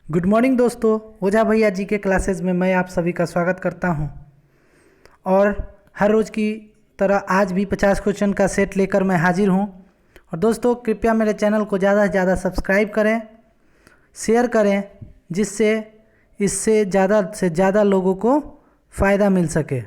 Good morning दोस्तों, ओझा भैया जी के क्लासेस में मैं आप सभी का स्वागत करता हूं। और हर रोज़ की तरह आज भी 50 क्वेश्चन का सेट लेकर मैं हाजिर हूं। और दोस्तों कृपया मेरे चैनल को ज़्यादा से ज़्यादा सब्सक्राइब करें, शेयर करें, जिससे इससे ज़्यादा लोगों को फ़ायदा मिल सके।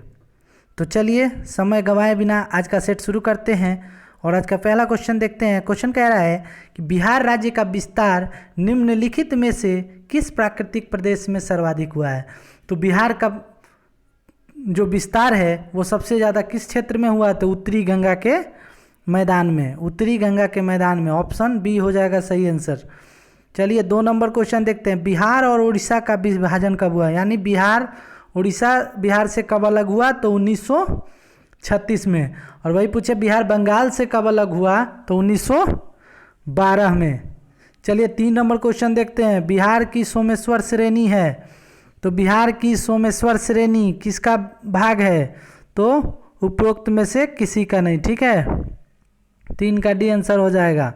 तो चलिए समय गंवाए बिना आज का सेट शुरू करते हैं। और आज का पहला क्वेश्चन देखते हैं। क्वेश्चन कह रहा है कि बिहार राज्य का विस्तार निम्नलिखित में से किस प्राकृतिक प्रदेश में सर्वाधिक हुआ है। तो बिहार का जो विस्तार है वो सबसे ज़्यादा किस क्षेत्र में हुआ। तो उत्तरी गंगा के मैदान में, उत्तरी गंगा के मैदान में। ऑप्शन बी हो जाएगा सही आंसर। चलिए 2 नंबर क्वेश्चन देखते हैं। बिहार और उड़ीसा का विभाजन कब हुआ, यानी उड़ीसा बिहार से कब अलग हुआ। तो 1936 में। और वही पूछे बिहार बंगाल से कब अलग हुआ। तो 1912 में। चलिए 3 नंबर क्वेश्चन देखते हैं। बिहार की सोमेश्वर श्रेणी है, तो बिहार की सोमेश्वर श्रेणी किसका भाग है। तो उपरोक्त में से किसी का नहीं। ठीक है, 3 का डी आंसर हो जाएगा।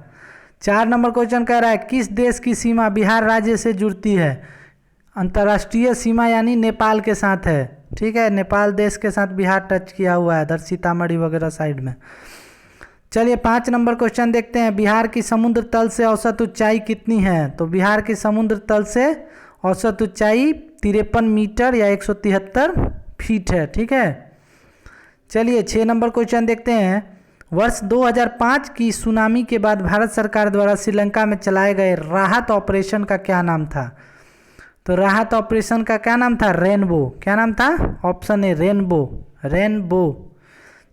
4 नंबर क्वेश्चन कह रहा है किस देश की सीमा बिहार राज्य से जुड़ती है। अंतर्राष्ट्रीय सीमा यानी नेपाल के साथ है। ठीक है, नेपाल देश के साथ बिहार टच किया हुआ है, इधर सीतामढ़ी वगैरह साइड में। चलिए 5 नंबर क्वेश्चन देखते हैं। बिहार की समुद्र तल से औसत ऊंचाई कितनी है। तो बिहार की समुद्र तल से औसत ऊंचाई 53 मीटर या 173 फीट है। ठीक है, चलिए 6 नंबर क्वेश्चन देखते हैं। वर्ष 2005 की सुनामी के बाद भारत सरकार द्वारा श्रीलंका में चलाए गए राहत ऑपरेशन का क्या नाम था। तो राहत ऑपरेशन का क्या नाम था, रेनबो। क्या नाम था, ऑप्शन ए रेनबो।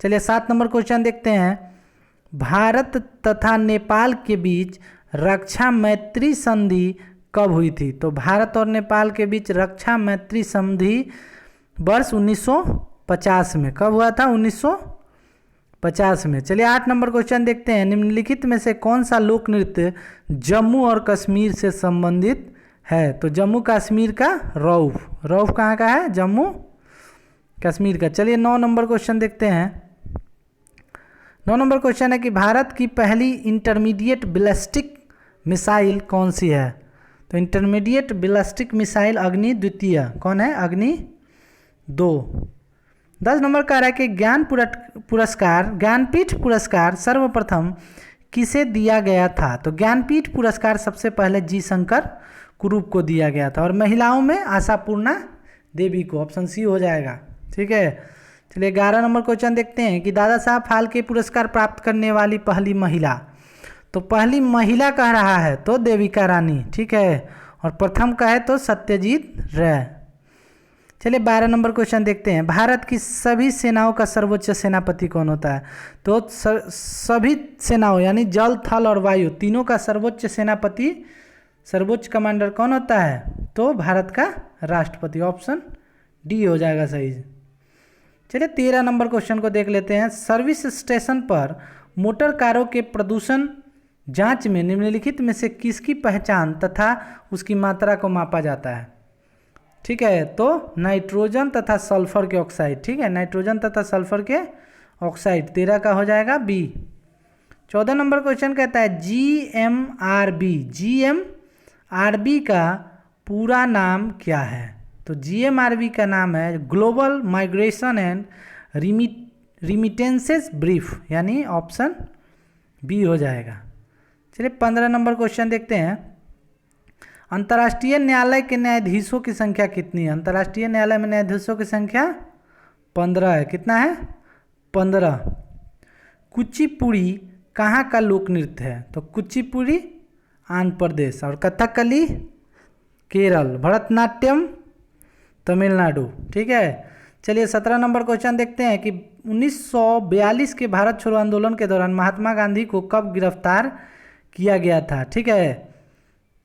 चलिए 7 नंबर क्वेश्चन देखते हैं। भारत तथा नेपाल के बीच रक्षा मैत्री संधि कब हुई थी। तो भारत और नेपाल के बीच रक्षा मैत्री संधि वर्ष 1950 में। कब हुआ था, 1950 में। चलिए 8 नंबर क्वेश्चन देखते हैं। निम्नलिखित में से कौन सा लोक नृत्य जम्मू और कश्मीर से संबंधित है। तो जम्मू कश्मीर का रऊफ कहाँ का है, जम्मू कश्मीर का। चलिए 9 नंबर क्वेश्चन देखते हैं। 9 नंबर क्वेश्चन है कि भारत की पहली इंटरमीडिएट बैलिस्टिक मिसाइल कौन सी है। तो इंटरमीडिएट बैलिस्टिक मिसाइल अग्नि द्वितीय कौन है, अग्नि 2। 10 नंबर कह रहा है कि ज्ञानपीठ पुरस्कार सर्वप्रथम किसे दिया गया था। तो ज्ञानपीठ पुरस्कार सबसे पहले जी शंकर कुरूप को दिया गया था। और महिलाओं में आशापूर्णा देवी को, ऑप्शन सी हो जाएगा। ठीक है, चलिए 11 नंबर क्वेश्चन देखते हैं कि दादा साहब फाल्के पुरस्कार प्राप्त करने वाली पहली महिला। तो पहली महिला कह रहा है तो देविका रानी। ठीक है, और प्रथम का है तो सत्यजीत रे। चलिए 12 नंबर क्वेश्चन देखते हैं। भारत की सभी सेनाओं का सर्वोच्च सेनापति कौन होता है। तो सभी सेनाओं यानी जल, थल और वायु तीनों का सर्वोच्च सेनापति, सर्वोच्च कमांडर कौन होता है। तो भारत का राष्ट्रपति, ऑप्शन डी हो जाएगा सही। चलिए 13 नंबर क्वेश्चन को देख लेते हैं। सर्विस स्टेशन पर मोटर कारों के प्रदूषण जांच में निम्नलिखित में से किसकी पहचान तथा उसकी मात्रा को मापा जाता है। ठीक है, तो नाइट्रोजन तथा सल्फर के ऑक्साइड। ठीक है, नाइट्रोजन तथा सल्फर के ऑक्साइड। 13 का हो जाएगा बी। 14 नंबर क्वेश्चन कहता है जीएमआरबी का पूरा नाम क्या है। तो जीएमआरबी का नाम है global migration and remittances brief, यानी ऑप्शन बी हो जाएगा। चलिए 15 नंबर क्वेश्चन देखते हैं। अंतर्राष्ट्रीय न्यायालय के न्यायाधीशों की संख्या कितनी है। अंतर्राष्ट्रीय न्यायालय में न्यायाधीशों की संख्या 15 है। कितना है, 15। कुचिपुड़ी कहाँ का लोक नृत्य है। तो कुचिपुड़ी आंध्र प्रदेश, और कथकली केरल, भरतनाट्यम तमिलनाडु। ठीक है, चलिए 17 नंबर क्वेश्चन देखते हैं कि 1942 के भारत छोड़ो आंदोलन के दौरान महात्मा गांधी को कब गिरफ्तार किया गया था। ठीक है,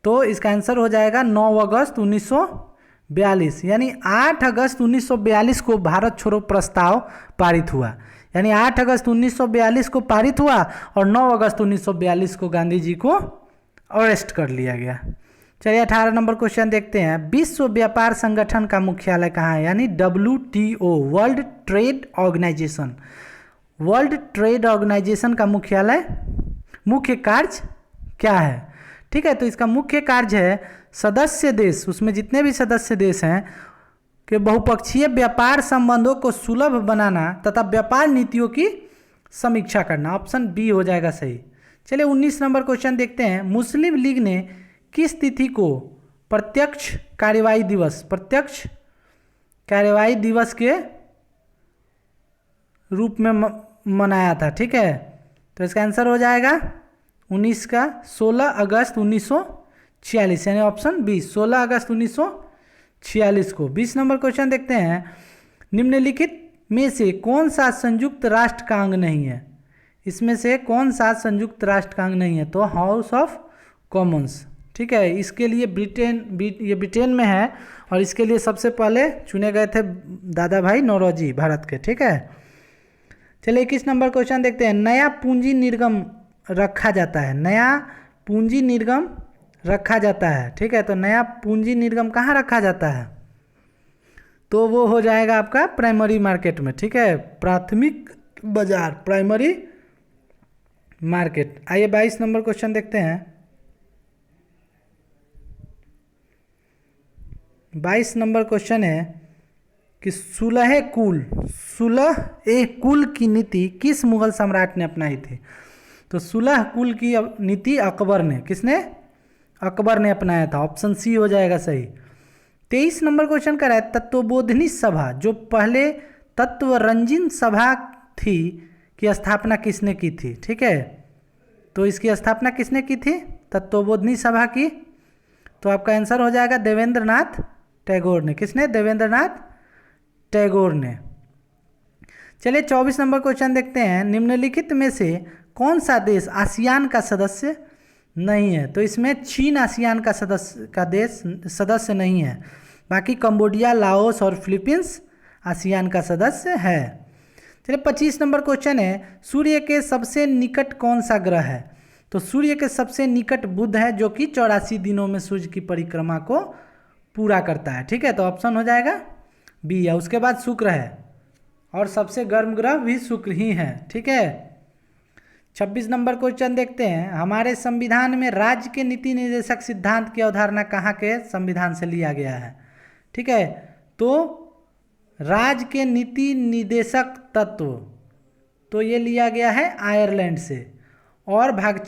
तो इसका आंसर हो जाएगा 9 अगस्त 1942, यानी 8 अगस्त 1942 को भारत छोड़ो प्रस्ताव पारित हुआ। यानी 8 अगस्त 1942 को पारित हुआ और 9 अगस्त 1942 को गांधी जी को अरेस्ट कर लिया गया। चलिए 18 नंबर क्वेश्चन देखते हैं। विश्व व्यापार संगठन का मुख्यालय कहाँ है, यानी WTO, world trade organization. World trade organization का मुख्यालय, मुख्य कार्य क्या है। ठीक है। तो इसका मुख्य कार्य है सदस्य देश, उसमें जितने भी सदस्य देश हैं कि बहुपक्षीय व्यापार संबंधों को सुलभ बनाना तथा व्यापार नीतियों की समीक्षा करना। ऑप्शन बी हो जाएगा सही। चलिए 19 नंबर क्वेश्चन देखते हैं। मुस्लिम लीग ने किस तिथि को प्रत्यक्ष कार्यवाही दिवस के रूप में मनाया था? ठीक है, तो इसका आंसर हो जाएगा 19 का 16 अगस्त 1946, यानी ऑप्शन बी 16 अगस्त 1946 को। 20 नंबर क्वेश्चन देखते हैं। निम्नलिखित में से कौन सा संयुक्त राष्ट्र का अंग नहीं है? इसमें से कौन सा संयुक्त राष्ट्र का अंग नहीं है? तो हाउस ऑफ कॉमन्स। ठीक है, इसके लिए ये ब्रिटेन में है और इसके लिए सबसे पहले चुने गए थे दादा भाई नौरोजी भारत के। ठीक है, चलिए 21 नंबर क्वेश्चन देखते हैं। नया पूंजी निर्गम रखा जाता है, नया पूंजी निर्गम रखा जाता है। ठीक है, तो नया पूंजी निर्गम कहाँ रखा जाता है? तो वो हो जाएगा आपका प्राइमरी मार्केट में। ठीक है, प्राथमिक बाजार, प्राइमरी मार्केट। आइए 22 नंबर क्वेश्चन देखते हैं। 22 नंबर क्वेश्चन है कि सुलह कुल की नीति किस मुगल सम्राट ने अपनाई थी? तो सुलह कुल की नीति अकबर ने, किसने? अकबर ने अपनाया था। ऑप्शन सी हो जाएगा सही। 23 नंबर क्वेश्चन का है तत्वबोधिनी सभा, जो पहले तत्वरंजन सभा थी, की स्थापना किसने की थी? ठीक है, तो इसकी स्थापना किसने की थी? तत्वबोधिनी सभा की। तो आपका आंसर हो जाएगा देवेंद्रनाथ टैगोर ने। किसने? देवेंद्रनाथ टैगोर ने। चलिए 24 नंबर क्वेश्चन देखते हैं। निम्नलिखित में से कौन सा देश आसियान का सदस्य नहीं है? तो इसमें चीन आसियान का सदस्य नहीं है। बाकी कंबोडिया, लाओस और फिलीपींस आसियान का सदस्य है। चलिए 25 नंबर क्वेश्चन है। सूर्य के सबसे निकट कौन सा ग्रह है? तो सूर्य के सबसे निकट बुध है, जो कि 84 दिनों में सूर्य की परिक्रमा को पूरा करता है। ठीक है, तो ऑप्शन हो जाएगा बी है। उसके बाद शुक्र है और सबसे गर्म ग्रह भी शुक्र ही है। ठीक है, 26 नंबर क्वेश्चन देखते हैं। हमारे संविधान में राज्य के नीति निर्देशक सिद्धांत की अवधारणा कहाँ के संविधान से लिया गया है? ठीक है, तो राज्य के नीति निर्देशक तत्व तो ये लिया गया है आयरलैंड से, और भाग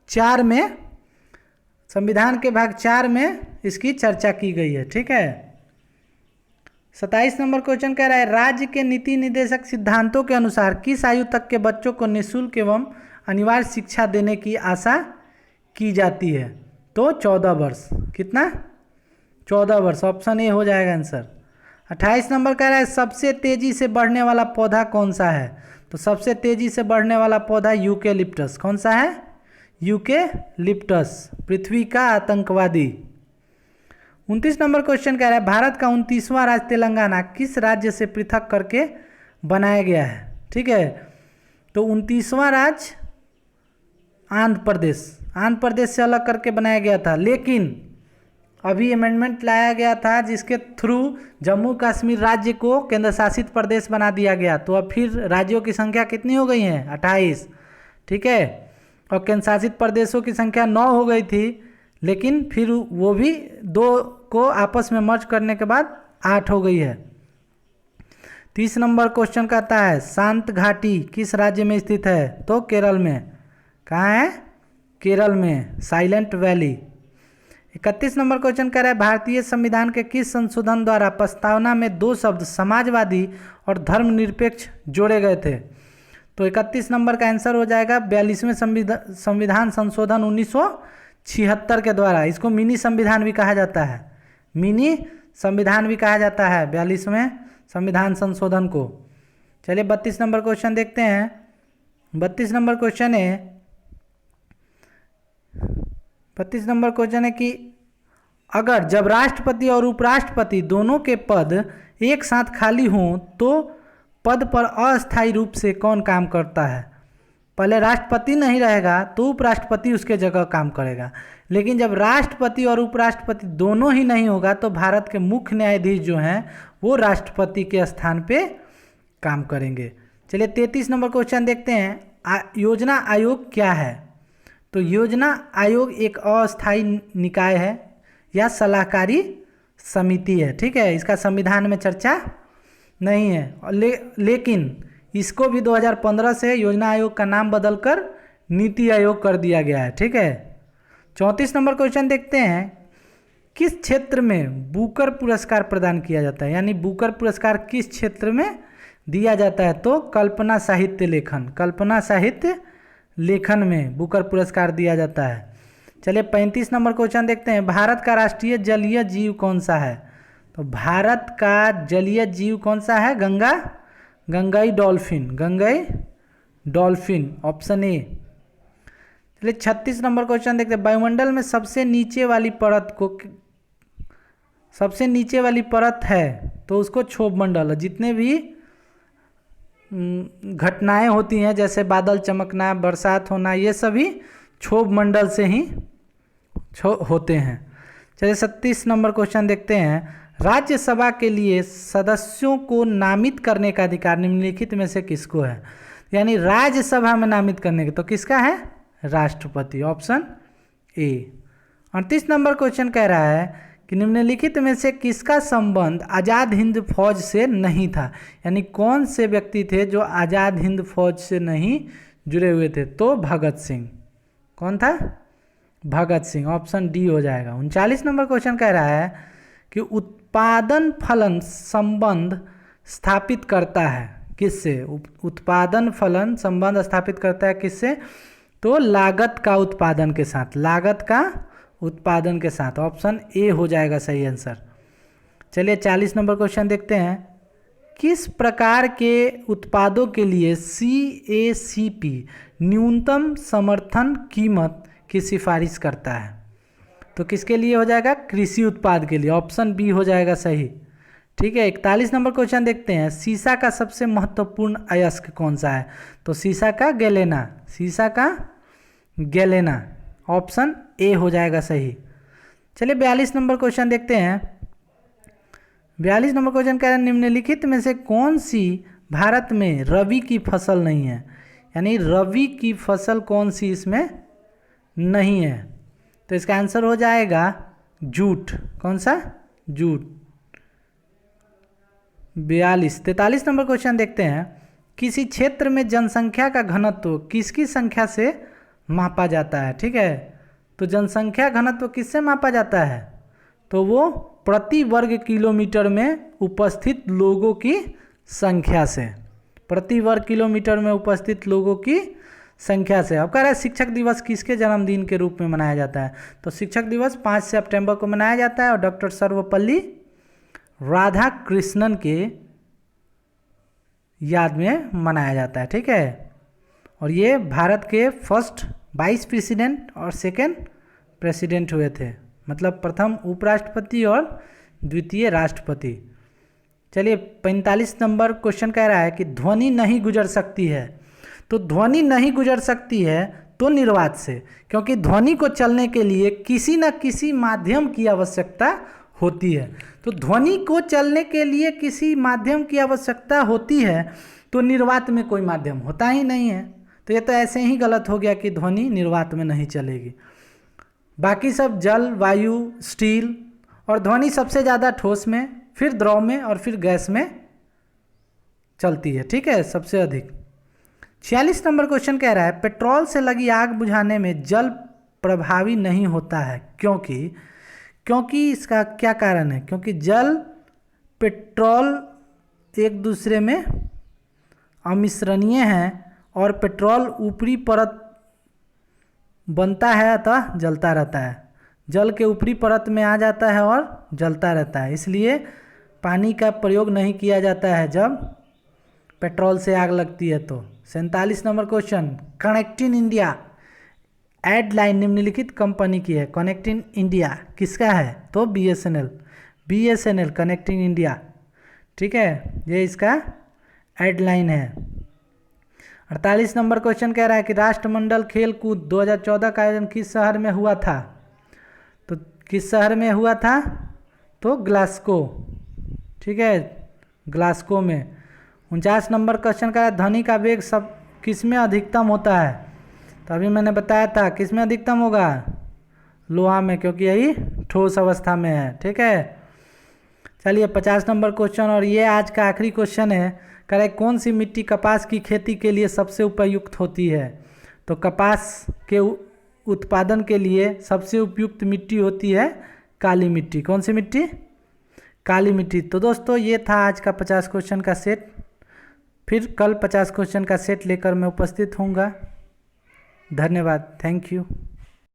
4 में, संविधान के भाग 4 में इसकी चर्चा की गई है। ठीक है, 27 नंबर क्वेश्चन कह रहा है राज्य के नीति निर्देशक सिद्धांतों के अनुसार किस आयु तक के बच्चों को निःशुल्क एवं अनिवार्य शिक्षा देने की आशा की जाती है? तो 14 वर्ष। कितना? 14 वर्ष। ऑप्शन ए हो जाएगा आंसर। 28 नंबर कह रहा है सबसे तेजी से बढ़ने वाला पौधा कौन सा है? तो सबसे तेजी से बढ़ने वाला पौधा यूकेलिप्टस। कौन सा है? यूकेलिप्टस, पृथ्वी का आतंकवादी। 29 नंबर क्वेश्चन कह रहा है भारत का 29वां राज्य तेलंगाना किस राज्य से पृथक करके बनाया गया है? ठीक है, तो 29वां राज्य आंध्र प्रदेश से अलग करके बनाया गया था, लेकिन अभी अमेंडमेंट लाया गया था जिसके थ्रू जम्मू कश्मीर राज्य को केंद्र शासित प्रदेश बना दिया गया। तो अब फिर राज्यों की संख्या कितनी हो गई है? 28। ठीक है, और केंद्र शासित प्रदेशों की संख्या 9 हो गई थी, लेकिन फिर वो भी 2 को आपस में मर्ज करने के बाद 8 हो गई है। 30 नंबर क्वेश्चन कहता है शांत घाटी किस राज्य में स्थित है? तो केरल में। कहाँ है? केरल में, साइलेंट वैली। 31 नंबर क्वेश्चन कह रहा है भारतीय संविधान के किस संशोधन द्वारा प्रस्तावना में 2 शब्द समाजवादी और धर्मनिरपेक्ष जोड़े गए थे? तो 31 नंबर का आंसर हो जाएगा 42वें संविधान संशोधन 1976 के द्वारा। इसको मिनी संविधान भी कहा जाता है, मिनी संविधान भी कहा जाता है 42वें संविधान संशोधन को। चलिए 32 नंबर क्वेश्चन देखते हैं। 32 नंबर क्वेश्चन है 32 नंबर क्वेश्चन है कि अगर जब राष्ट्रपति और उपराष्ट्रपति दोनों के पद एक साथ खाली हों तो पद पर अस्थायी रूप से कौन काम करता है? पहले राष्ट्रपति नहीं रहेगा तो उपराष्ट्रपति उसके जगह काम करेगा, लेकिन जब राष्ट्रपति और उपराष्ट्रपति दोनों ही नहीं होगा तो भारत के मुख्य न्यायाधीश जो हैं वो राष्ट्रपति के स्थान पे काम करेंगे। चलिए 33 नंबर क्वेश्चन देखते हैं। योजना आयोग क्या है? तो योजना आयोग एक अस्थायी निकाय है या सलाहकारी समिति है, ठीक है। इसका संविधान में चर्चा नहीं है, लेकिन इसको भी 2015 से योजना आयोग का नाम बदलकर नीति आयोग कर दिया गया है, ठीक है। 34 नंबर क्वेश्चन देखते हैं, किस क्षेत्र में बुकर पुरस्कार प्रदान किया जाता है, यानी बुकर पुरस्कार किस क्षेत्र में दिया जाता है? तो कल्पना साहित्य लेखन, कल्पना साहित्य लेखन में बुकर पुरस्कार दिया जाता है। चलिए 35 नंबर क्वेश्चन देखते हैं, भारत का राष्ट्रीय जलीय जीव कौन सा है? तो भारत का जलीय जीव कौन सा है? Gangai dolphin, Gangai dolphin, option A. चलिए 36 नंबर क्वेश्चन देखते हैं, वायुमंडल में सबसे नीचे वाली परत है तो उसको क्षोभ मंडल, जितने भी घटनाएं होती हैं जैसे बादल चमकना, बरसात होना, ये सभी क्षोभ मंडल से ही होते हैं। चलिए 37 नंबर क्वेश्चन देखते हैं, राज्यसभा के लिए सदस्यों को नामित करने का अधिकार निम्नलिखित में से किसको है? यानी राज्यसभा में नामित करने के तो किसका है? राष्ट्रपति, ऑप्शन ए। 38 नंबर क्वेश्चन कह रहा है कि निम्नलिखित में से किसका संबंध आज़ाद हिंद फौज से नहीं था? यानी कौन से व्यक्ति थे जो आज़ाद हिंद फौज से नहीं जुड़े हुए थे? तो भगत सिंह। कौन था? भगत सिंह, ऑप्शन डी हो जाएगा। 39 नंबर क्वेश्चन कह रहा है कि उत्पादन फलन संबंध स्थापित करता है किससे? उत्पादन फलन संबंध स्थापित करता है किससे? तो लागत का उत्पादन के साथ, लागत का उत्पादन के साथ, ऑप्शन ए हो जाएगा सही आंसर। चलिए 40 नंबर क्वेश्चन देखते हैं, किस प्रकार के उत्पादों के लिए CACP न्यूनतम समर्थन कीमत की सिफारिश करता है? तो किसके लिए हो जाएगा? कृषि उत्पाद के लिए, ऑप्शन बी हो जाएगा सही, ठीक है। 41 नंबर क्वेश्चन देखते हैं, सीसा का सबसे महत्वपूर्ण अयस्क कौन सा है? तो सीसा का गैलेना, सीसा का गैलेना, ऑप्शन ए हो जाएगा सही। चलिए 42 नंबर क्वेश्चन देखते हैं, 42 नंबर क्वेश्चन कह रहे हैं, निम्नलिखित में से कौन सी भारत में रबी की फसल नहीं है? यानी रबी की फसल कौन सी इसमें नहीं है? तो इसका आंसर हो जाएगा जूट। कौन सा? जूट। 43 नंबर क्वेश्चन देखते हैं, किसी क्षेत्र में जनसंख्या का घनत्व किसकी संख्या से मापा जाता है? ठीक है, तो जनसंख्या घनत्व किससे मापा जाता है? तो वो प्रति वर्ग किलोमीटर में उपस्थित लोगों की संख्या से, प्रति वर्ग किलोमीटर में उपस्थित लोगों की संख्या से। अब कह रहा है शिक्षक दिवस किसके जन्मदिन के रूप में मनाया जाता है? तो शिक्षक दिवस 5 सितंबर को मनाया जाता है और डॉक्टर सर्वपल्ली राधाकृष्णन के याद में मनाया जाता है, ठीक है। और ये भारत के फर्स्ट वाइस प्रेसिडेंट और सेकंड प्रेसिडेंट हुए थे, मतलब प्रथम उपराष्ट्रपति और द्वितीय राष्ट्रपति। चलिए 45 नंबर क्वेश्चन कह रहा है कि ध्वनि नहीं गुजर सकती है, तो ध्वनि नहीं गुजर सकती है तो निर्वात से, क्योंकि ध्वनि को चलने के लिए किसी न किसी माध्यम की आवश्यकता होती है। तो ध्वनि को चलने के लिए किसी माध्यम की आवश्यकता होती है, तो निर्वात में कोई माध्यम होता ही नहीं है। तो ये तो ऐसे ही गलत हो गया कि ध्वनि निर्वात में नहीं चलेगी। बाकी सब जल, वायु, स्टील, और ध्वनि सबसे ज़्यादा ठोस में, फिर द्रव में और फिर गैस में चलती है, ठीक है, सबसे अधिक। 46 नंबर क्वेश्चन कह रहा है पेट्रोल से लगी आग बुझाने में जल प्रभावी नहीं होता है, क्योंकि इसका क्या कारण है? क्योंकि जल पेट्रोल एक दूसरे में अमिश्रणीय हैं और पेट्रोल ऊपरी परत बनता है अतः जलता रहता है, जल के ऊपरी परत में आ जाता है और जलता रहता है, इसलिए पानी का प्रयोग नहीं किया जाता है जब पेट्रोल से आग लगती है। तो 47 number question, connecting India ad line निम्नलिखित कंपनी की है। कनेक्टिंग इंडिया किसका है? तो BSNL कनेक्टिंग इंडिया, ठीक है, ये इसका एड लाइन है। 48 नंबर क्वेश्चन कह रहा है कि राष्ट्रमंडल खेल कूद 2014 का आयोजन किस शहर में हुआ था? तो किस शहर में हुआ था? तो ग्लासगो, ठीक है, ग्लासगो में। 49 नंबर क्वेश्चन कह रहा है ध्वनि का वेग सब किस में अधिकतम होता है? तो अभी मैंने बताया था किस में अधिकतम होगा, लोहा में, क्योंकि यही ठोस अवस्था में है। ठीक है, चलिए 50 नंबर क्वेश्चन, और ये आज का आखिरी क्वेश्चन है। करें कौन सी मिट्टी कपास की खेती के लिए सबसे उपयुक्त होती है। तो कपास के उत्पादन के लिए सबसे उपयुक्त मिट्टी होती है काली मिट्टी। कौन सी मिट्टी, काली मिट्टी। तो दोस्तों ये था आज का 50 क्वेश्चन का सेट। फिर कल 50 क्वेश्चन का सेट लेकर मैं उपस्थित होऊंगा। धन्यवाद, थैंक यू।